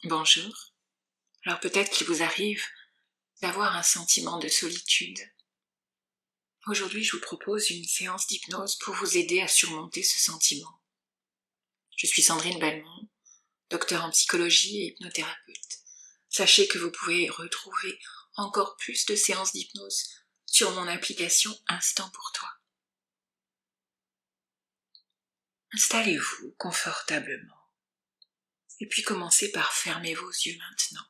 Bonjour. Alors peut-être qu'il vous arrive d'avoir un sentiment de solitude. Aujourd'hui, je vous propose une séance d'hypnose pour vous aider à surmonter ce sentiment. Je suis Sandrine Belmont, docteur en psychologie et hypnothérapeute. Sachez que vous pouvez retrouver encore plus de séances d'hypnose sur mon application Instant pour toi. Installez-vous confortablement et puis commencez par fermer vos yeux maintenant.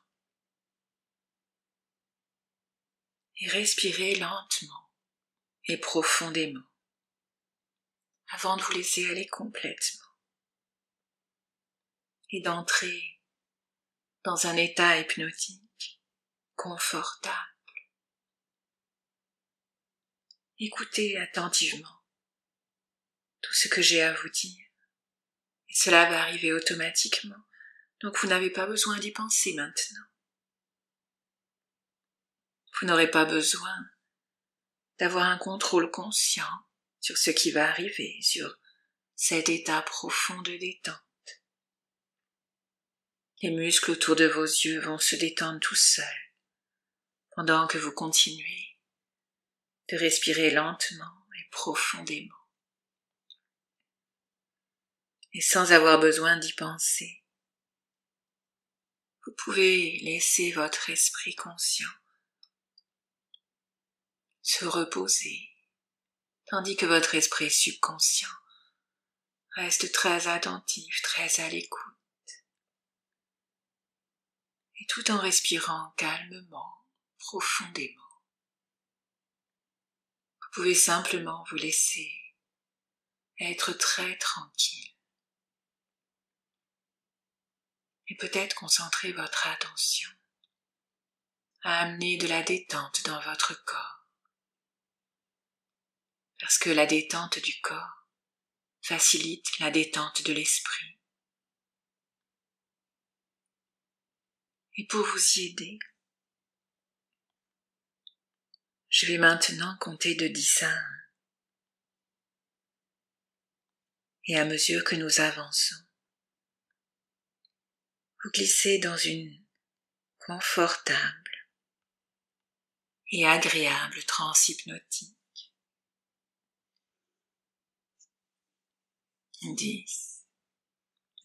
Et respirez lentement et profondément avant de vous laisser aller complètement et d'entrer dans un état hypnotique confortable. Écoutez attentivement tout ce que j'ai à vous dire et cela va arriver automatiquement, donc vous n'avez pas besoin d'y penser maintenant. Vous n'aurez pas besoin d'avoir un contrôle conscient sur ce qui va arriver, sur cet état profond de détente. Les muscles autour de vos yeux vont se détendre tout seuls pendant que vous continuez de respirer lentement et profondément. Et sans avoir besoin d'y penser, vous pouvez laisser votre esprit conscient se reposer, tandis que votre esprit subconscient reste très attentif, très à l'écoute. Et tout en respirant calmement, profondément, vous pouvez simplement vous laisser être très tranquille. Et peut-être concentrer votre attention à amener de la détente dans votre corps. Parce que la détente du corps facilite la détente de l'esprit. Et pour vous y aider, je vais maintenant compter de 10 à 1. Et à mesure que nous avançons, vous glissez dans une confortable et agréable transe hypnotique. 10.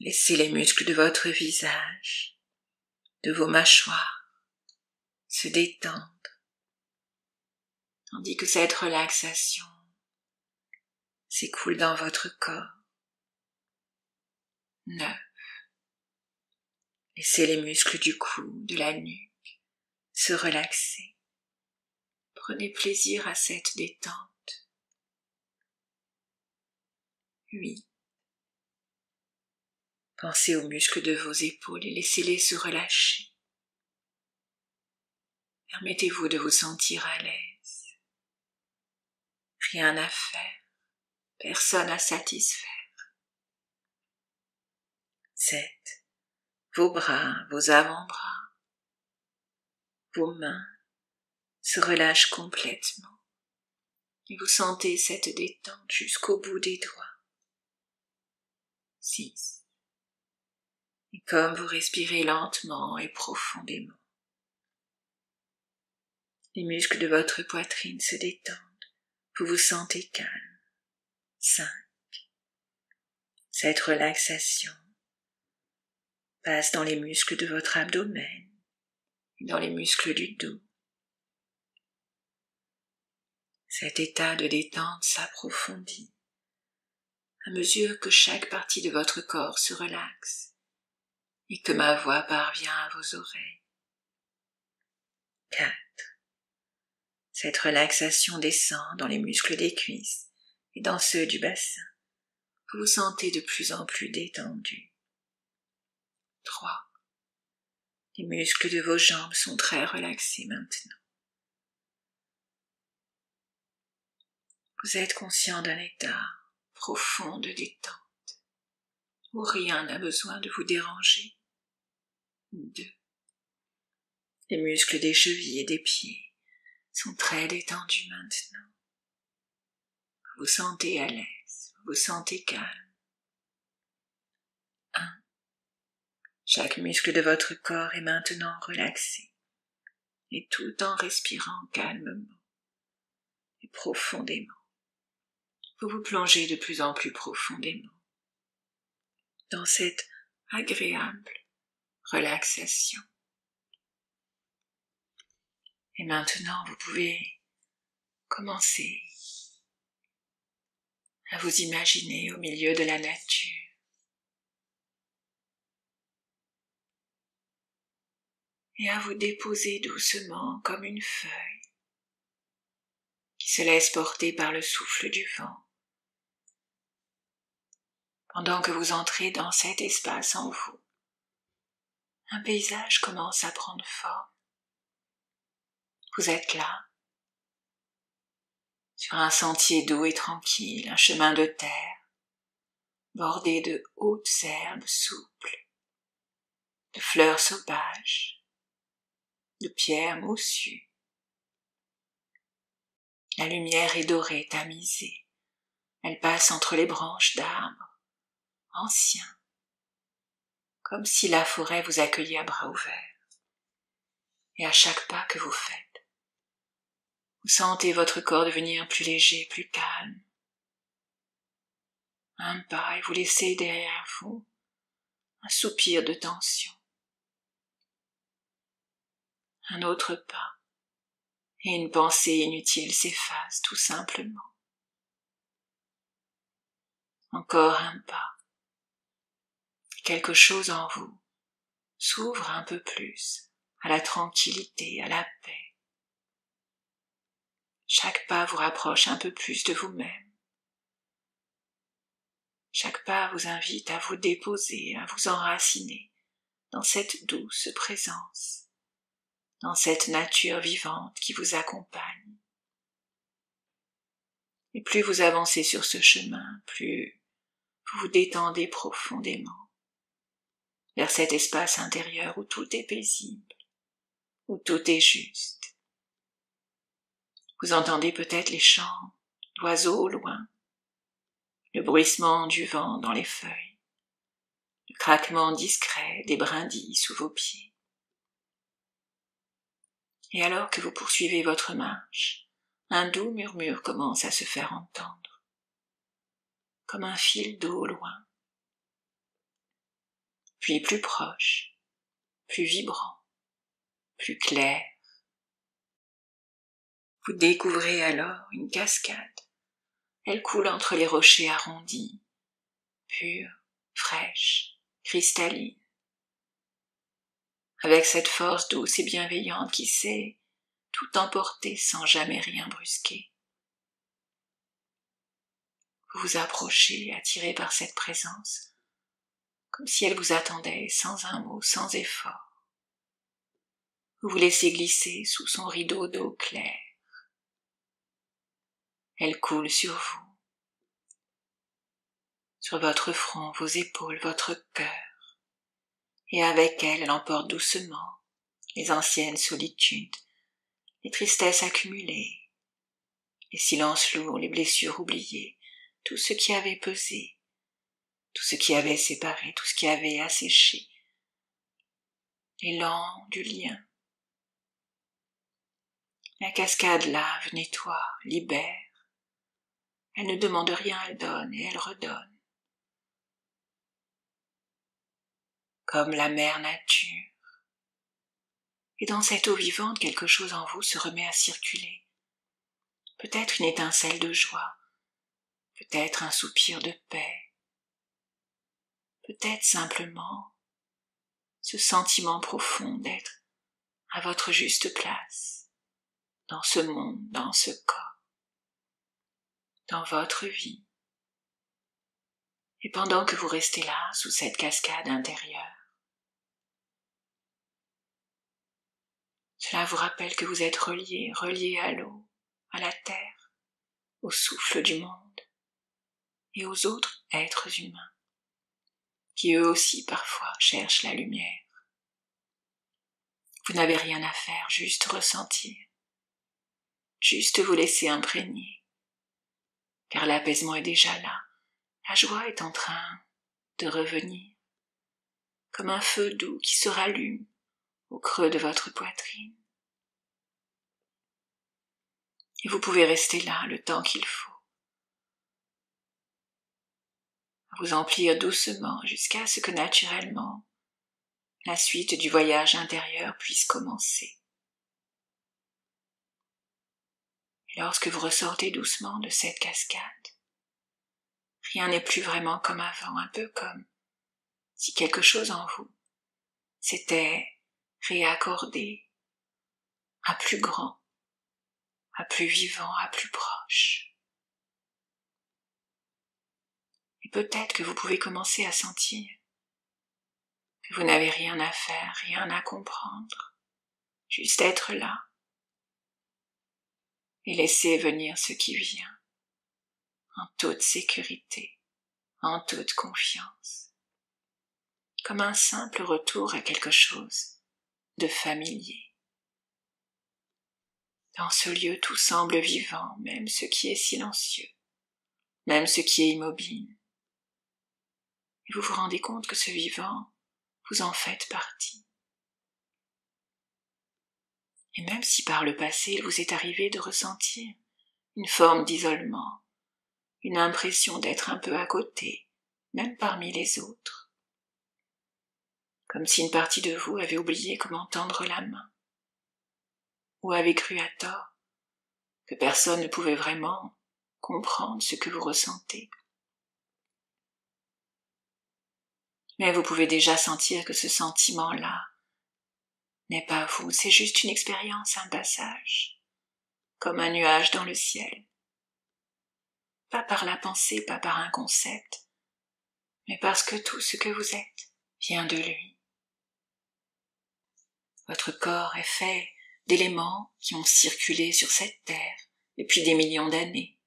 Laissez les muscles de votre visage, de vos mâchoires, se détendre, tandis que cette relaxation s'écoule dans votre corps. 9. Laissez les muscles du cou, de la nuque, se relaxer. Prenez plaisir à cette détente. 8. Pensez aux muscles de vos épaules et laissez-les se relâcher. Permettez-vous de vous sentir à l'aise. Rien à faire, personne à satisfaire. 7. Vos bras, vos avant-bras, vos mains se relâchent complètement et vous sentez cette détente jusqu'au bout des doigts. 6. Et comme vous respirez lentement et profondément, les muscles de votre poitrine se détendent, vous vous sentez calme. 5. Cette relaxation passe dans les muscles de votre abdomen et dans les muscles du dos. Cet état de détente s'approfondit à mesure que chaque partie de votre corps se relaxe et que ma voix parvient à vos oreilles. 4. Cette relaxation descend dans les muscles des cuisses et dans ceux du bassin. Vous vous sentez de plus en plus détendu. 3. Les muscles de vos jambes sont très relaxés maintenant. Vous êtes conscient d'un état profond de détente où rien n'a besoin de vous déranger. 2. Les muscles des chevilles et des pieds sont très détendus maintenant. Vous vous sentez à l'aise, vous vous sentez calme. 1. Chaque muscle de votre corps est maintenant relaxé, et tout en respirant calmement et profondément, vous vous plongez de plus en plus profondément dans cette agréable relaxation. Et maintenant, vous pouvez commencer à vous imaginer au milieu de la nature, et à vous déposer doucement comme une feuille qui se laisse porter par le souffle du vent. Pendant que vous entrez dans cet espace en vous, un paysage commence à prendre forme. Vous êtes là, sur un sentier doux et tranquille, un chemin de terre, bordé de hautes herbes souples, de fleurs sauvages, de pierres moussues. La lumière est dorée, tamisée. Elle passe entre les branches d'arbres anciens, comme si la forêt vous accueillait à bras ouverts. Et à chaque pas que vous faites, vous sentez votre corps devenir plus léger, plus calme. Un pas et vous laissez derrière vous un soupir de tension. Un autre pas et une pensée inutile s'efface tout simplement. Encore un pas. Quelque chose en vous s'ouvre un peu plus à la tranquillité, à la paix. Chaque pas vous rapproche un peu plus de vous-même. Chaque pas vous invite à vous déposer, à vous enraciner dans cette douce présence, dans cette nature vivante qui vous accompagne. Et plus vous avancez sur ce chemin, plus vous vous détendez profondément vers cet espace intérieur où tout est paisible, où tout est juste. Vous entendez peut-être les chants d'oiseaux au loin, le bruissement du vent dans les feuilles, le craquement discret des brindilles sous vos pieds. Et alors que vous poursuivez votre marche, un doux murmure commence à se faire entendre, comme un fil d'eau au loin, puis plus proche, plus vibrant, plus clair. Vous découvrez alors une cascade. Elle coule entre les rochers arrondis, pure, fraîche, cristalline, avec cette force douce et bienveillante qui sait tout emporter sans jamais rien brusquer. Vous vous approchez, attiré par cette présence, comme si elle vous attendait sans un mot, sans effort. Vous vous laissez glisser sous son rideau d'eau claire. Elle coule sur vous, sur votre front, vos épaules, votre cœur, et avec elle, elle emporte doucement les anciennes solitudes, les tristesses accumulées, les silences lourds, les blessures oubliées, tout ce qui avait pesé, tout ce qui avait séparé, tout ce qui avait asséché, l'élan du lien. La cascade lave, nettoie, libère. Elle ne demande rien, elle donne et elle redonne. Comme la mère nature. Et dans cette eau vivante, quelque chose en vous se remet à circuler. Peut-être une étincelle de joie, peut-être un soupir de paix, peut-être simplement ce sentiment profond d'être à votre juste place, dans ce monde, dans ce corps, dans votre vie. Et pendant que vous restez là, sous cette cascade intérieure, cela vous rappelle que vous êtes relié à l'eau, à la terre, au souffle du monde et aux autres êtres humains, qui eux aussi parfois cherchent la lumière. Vous n'avez rien à faire, juste ressentir, juste vous laisser imprégner, car l'apaisement est déjà là, la joie est en train de revenir. comme un feu doux qui se rallume au creux de votre poitrine. Et vous pouvez rester là le temps qu'il faut, vous emplir doucement jusqu'à ce que naturellement la suite du voyage intérieur puisse commencer. Et lorsque vous ressortez doucement de cette cascade, rien n'est plus vraiment comme avant, un peu comme si quelque chose en vous s'était réaccordé à plus grand, à plus vivant, à plus proche. Et peut-être que vous pouvez commencer à sentir que vous n'avez rien à faire, rien à comprendre, juste être là et laisser venir ce qui vient, en toute sécurité, en toute confiance, comme un simple retour à quelque chose de familier. Dans ce lieu, tout semble vivant, même ce qui est silencieux, même ce qui est immobile. Et vous vous rendez compte que ce vivant, vous en faites partie. Et même si par le passé il vous est arrivé de ressentir une forme d'isolement, une impression d'être un peu à côté, même parmi les autres, comme si une partie de vous avait oublié comment tendre la main, ou avait cru à tort que personne ne pouvait vraiment comprendre ce que vous ressentez. Mais vous pouvez déjà sentir que ce sentiment-là n'est pas vous, c'est juste une expérience, un passage, comme un nuage dans le ciel. Pas par la pensée, pas par un concept, mais parce que tout ce que vous êtes vient de lui. Votre corps est fait d'éléments qui ont circulé sur cette terre depuis des millions d'années.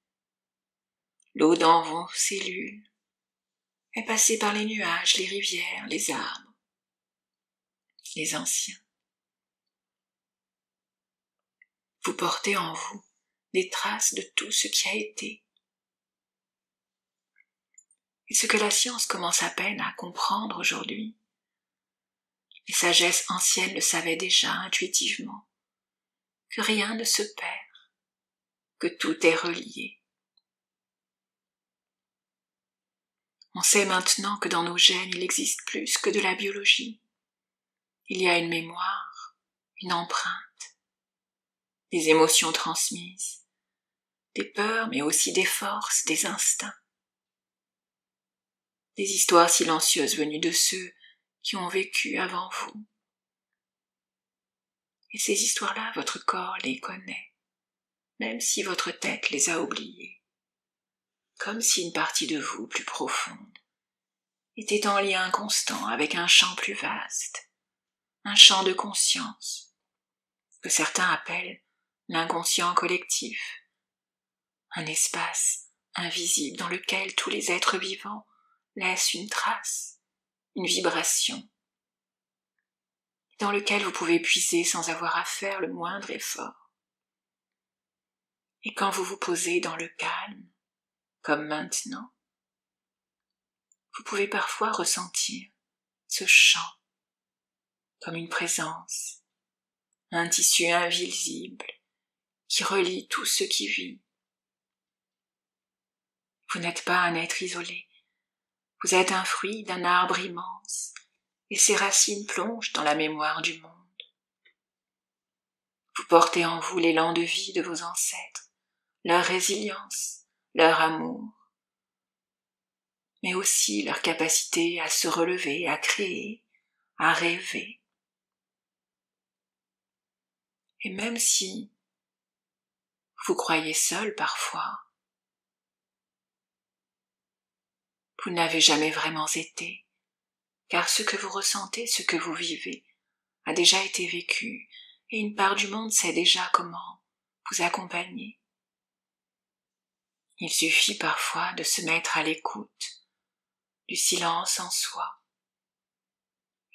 L'eau dans vos cellules est passée par les nuages, les rivières, les arbres, les anciens. Vous portez en vous des traces de tout ce qui a été. Et ce que la science commence à peine à comprendre aujourd'hui, les sagesses anciennes le savaient déjà intuitivement, que rien ne se perd, que tout est relié. On sait maintenant que dans nos gènes il existe plus que de la biologie. Il y a une mémoire, une empreinte, des émotions transmises, des peurs mais aussi des forces, des instincts, des histoires silencieuses venues de ceux qui ont vécu avant vous. Et ces histoires-là, votre corps les connaît, même si votre tête les a oubliées, comme si une partie de vous plus profonde était en lien constant avec un champ plus vaste, un champ de conscience, que certains appellent l'inconscient collectif, un espace invisible dans lequel tous les êtres vivants laissent une trace, une vibration, dans lequel vous pouvez puiser sans avoir à faire le moindre effort. Et quand vous vous posez dans le calme, comme maintenant, vous pouvez parfois ressentir ce chant comme une présence, un tissu invisible qui relie tout ce qui vit. Vous n'êtes pas un être isolé, vous êtes un fruit d'un arbre immense et ses racines plongent dans la mémoire du monde. Vous portez en vous l'élan de vie de vos ancêtres, leur résilience, leur amour, mais aussi leur capacité à se relever, à créer, à rêver. Et même si vous croyez seul parfois, vous n'avez jamais vraiment été, car ce que vous ressentez, ce que vous vivez, a déjà été vécu, et une part du monde sait déjà comment vous accompagner. Il suffit parfois de se mettre à l'écoute, du silence en soi.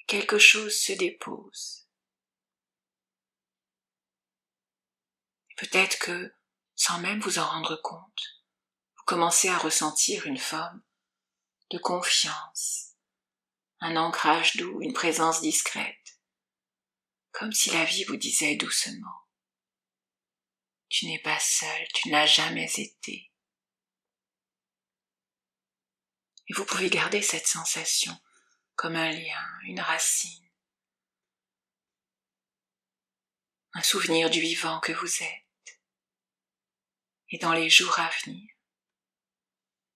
Quelque chose se dépose. Peut-être que, sans même vous en rendre compte, vous commencez à ressentir une forme de confiance, un ancrage doux, une présence discrète, comme si la vie vous disait doucement « Tu n'es pas seul, tu n'as jamais été ». Et vous pouvez garder cette sensation comme un lien, une racine, un souvenir du vivant que vous êtes. Et dans les jours à venir,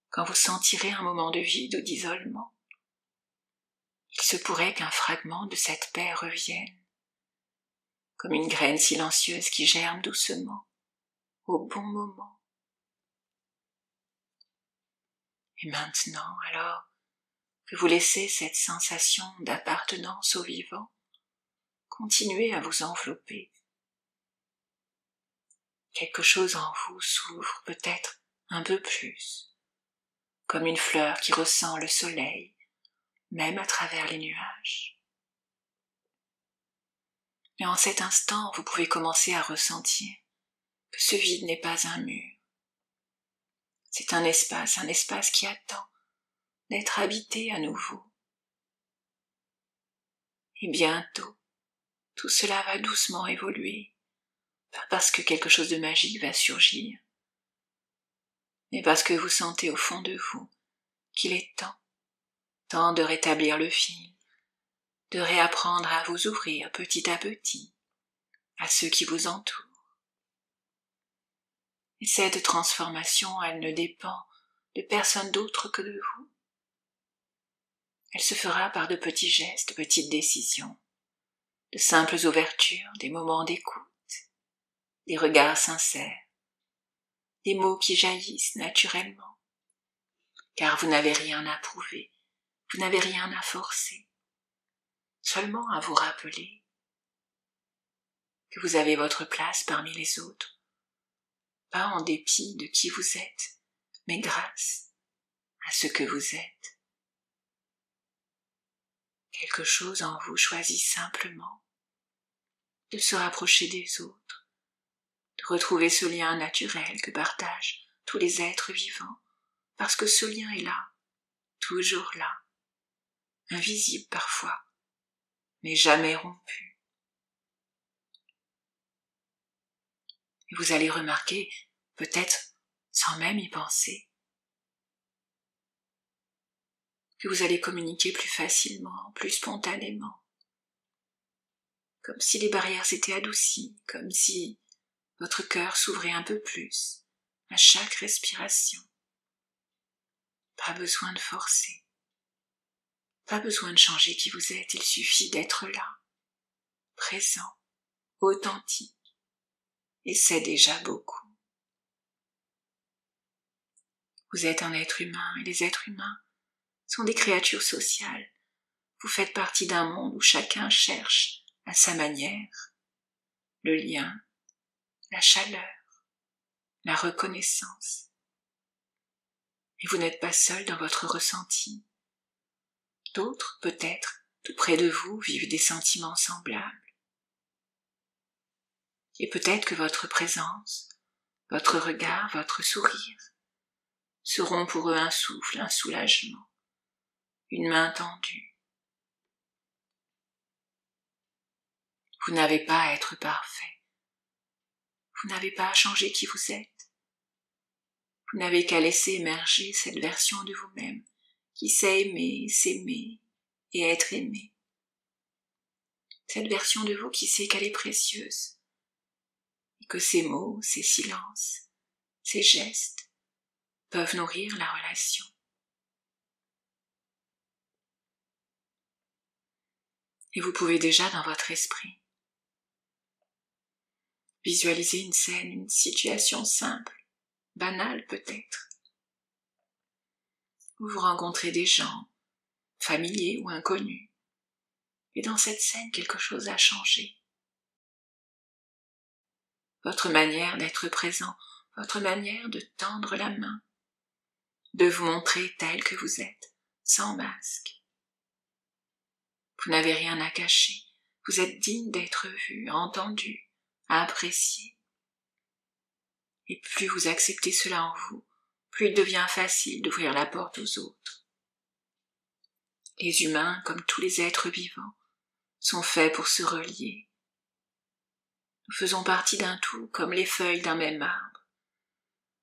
quand vous sentirez un moment de vide ou d'isolement, il se pourrait qu'un fragment de cette paix revienne, comme une graine silencieuse qui germe doucement, au bon moment. Et maintenant, alors que vous laissez cette sensation d'appartenance au vivant, continuez à vous envelopper. Quelque chose en vous s'ouvre peut-être un peu plus, comme une fleur qui ressent le soleil, même à travers les nuages. Et en cet instant, vous pouvez commencer à ressentir que ce vide n'est pas un mur. C'est un espace qui attend d'être habité à nouveau. Et bientôt, tout cela va doucement évoluer, pas parce que quelque chose de magique va surgir, mais parce que vous sentez au fond de vous qu'il est temps de rétablir le fil, de réapprendre à vous ouvrir petit à petit à ceux qui vous entourent. Et cette transformation, elle ne dépend de personne d'autre que de vous. Elle se fera par de petits gestes, de petites décisions, de simples ouvertures, des moments d'écoute, des regards sincères, des mots qui jaillissent naturellement, car vous n'avez rien à prouver, vous n'avez rien à forcer, seulement à vous rappeler que vous avez votre place parmi les autres, pas en dépit de qui vous êtes, mais grâce à ce que vous êtes. Quelque chose en vous choisit simplement de se rapprocher des autres, de retrouver ce lien naturel que partagent tous les êtres vivants, parce que ce lien est là, toujours là, invisible parfois, mais jamais rompu. Et vous allez remarquer, peut-être sans même y penser, que vous allez communiquer plus facilement, plus spontanément, comme si les barrières s'étaient adoucies, comme si votre cœur s'ouvrait un peu plus à chaque respiration. Pas besoin de forcer, pas besoin de changer qui vous êtes, il suffit d'être là, présent, authentique, et c'est déjà beaucoup. Vous êtes un être humain, et les êtres humains sont des créatures sociales. Vous faites partie d'un monde où chacun cherche, à sa manière, le lien, la chaleur, la reconnaissance. Et vous n'êtes pas seul dans votre ressenti. D'autres, peut-être, tout près de vous, vivent des sentiments semblables. Et peut-être que votre présence, votre regard, votre sourire seront pour eux un souffle, un soulagement, une main tendue. Vous n'avez pas à être parfait. Vous n'avez pas à changer qui vous êtes. Vous n'avez qu'à laisser émerger cette version de vous-même qui sait aimer, s'aimer et être aimé. Cette version de vous qui sait qu'elle est précieuse et que ces mots, ces silences, ces gestes peuvent nourrir la relation. Et vous pouvez déjà dans votre esprit visualiser une scène, une situation simple, banale peut-être, où vous rencontrez des gens, familiers ou inconnus, et dans cette scène quelque chose a changé. Votre manière d'être présent, votre manière de tendre la main, de vous montrer tel que vous êtes, sans masque. Vous n'avez rien à cacher, vous êtes digne d'être vu, entendu, apprécié. Et plus vous acceptez cela en vous, plus il devient facile d'ouvrir la porte aux autres. Les humains, comme tous les êtres vivants, sont faits pour se relier. Nous faisons partie d'un tout, comme les feuilles d'un même arbre,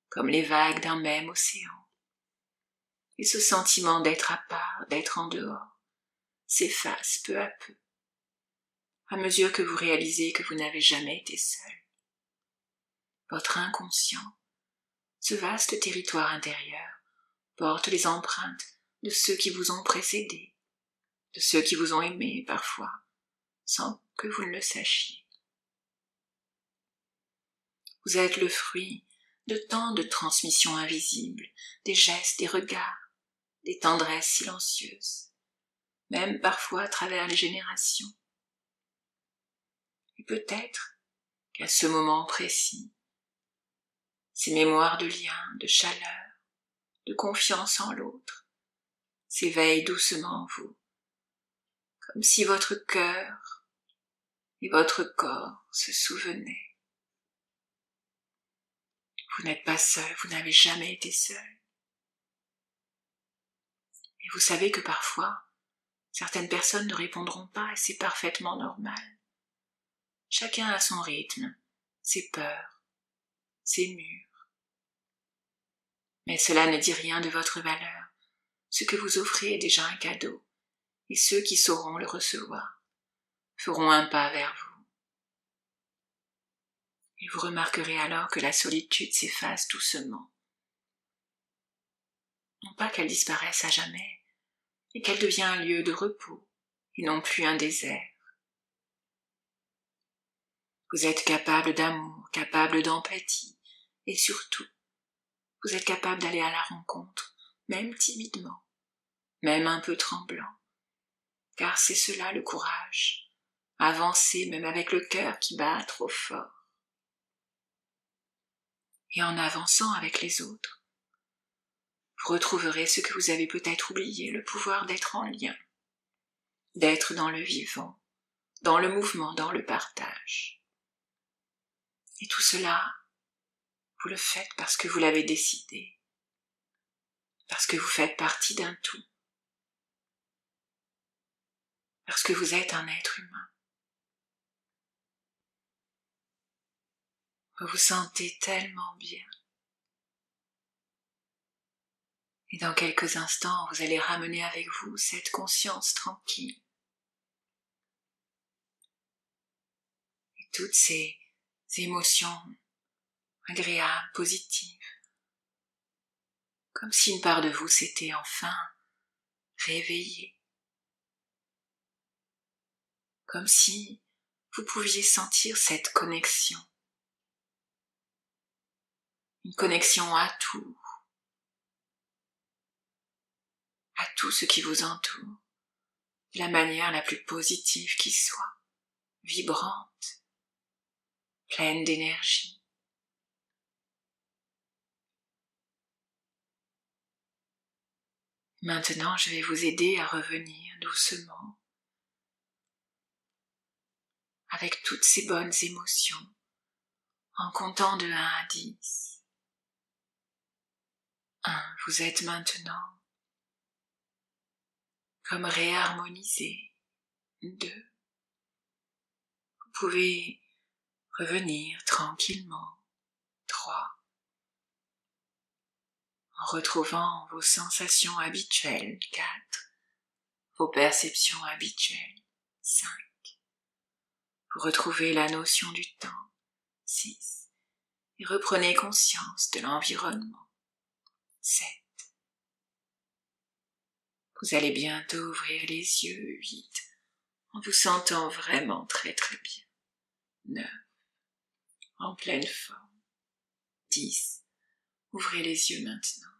comme les vagues d'un même océan. Et ce sentiment d'être à part, d'être en dehors, s'efface peu à peu, à mesure que vous réalisez que vous n'avez jamais été seul. Votre inconscient, ce vaste territoire intérieur, porte les empreintes de ceux qui vous ont précédés, de ceux qui vous ont aimé parfois, sans que vous ne le sachiez. Vous êtes le fruit de tant de transmissions invisibles, des gestes, des regards, des tendresses silencieuses, même parfois à travers les générations. Et peut-être qu'à ce moment précis, ces mémoires de lien, de chaleur, de confiance en l'autre, s'éveillent doucement en vous, comme si votre cœur et votre corps se souvenaient. Vous n'êtes pas seul, vous n'avez jamais été seul. Et vous savez que parfois, certaines personnes ne répondront pas et c'est parfaitement normal. Chacun a son rythme, ses peurs, ses murs. Mais cela ne dit rien de votre valeur. Ce que vous offrez est déjà un cadeau, et ceux qui sauront le recevoir feront un pas vers vous. Et vous remarquerez alors que la solitude s'efface doucement. Non pas qu'elle disparaisse à jamais, mais qu'elle devient un lieu de repos, et non plus un désert. Vous êtes capable d'amour, capable d'empathie, et surtout, vous êtes capable d'aller à la rencontre, même timidement, même un peu tremblant, car c'est cela le courage, avancer même avec le cœur qui bat trop fort. Et en avançant avec les autres, vous retrouverez ce que vous avez peut-être oublié, le pouvoir d'être en lien, d'être dans le vivant, dans le mouvement, dans le partage. Et tout cela, vous le faites parce que vous l'avez décidé, parce que vous faites partie d'un tout, parce que vous êtes un être humain. Vous vous sentez tellement bien. Et dans quelques instants, vous allez ramener avec vous cette conscience tranquille. Et toutes ces émotions agréables, positives. Comme si une part de vous s'était enfin réveillée. Comme si vous pouviez sentir cette connexion. Une connexion à tout ce qui vous entoure, de la manière la plus positive qui soit, vibrante, pleine d'énergie. Maintenant, je vais vous aider à revenir doucement avec toutes ces bonnes émotions en comptant de 1 à 10. 1, vous êtes maintenant comme réharmonisé. 2, vous pouvez revenir tranquillement. 3, en retrouvant vos sensations habituelles. 4, vos perceptions habituelles. 5, vous retrouvez la notion du temps. 6, et reprenez conscience de l'environnement. 7, vous allez bientôt ouvrir les yeux. 8, en vous sentant vraiment très très bien. 9, en pleine forme. 10, ouvrez les yeux maintenant.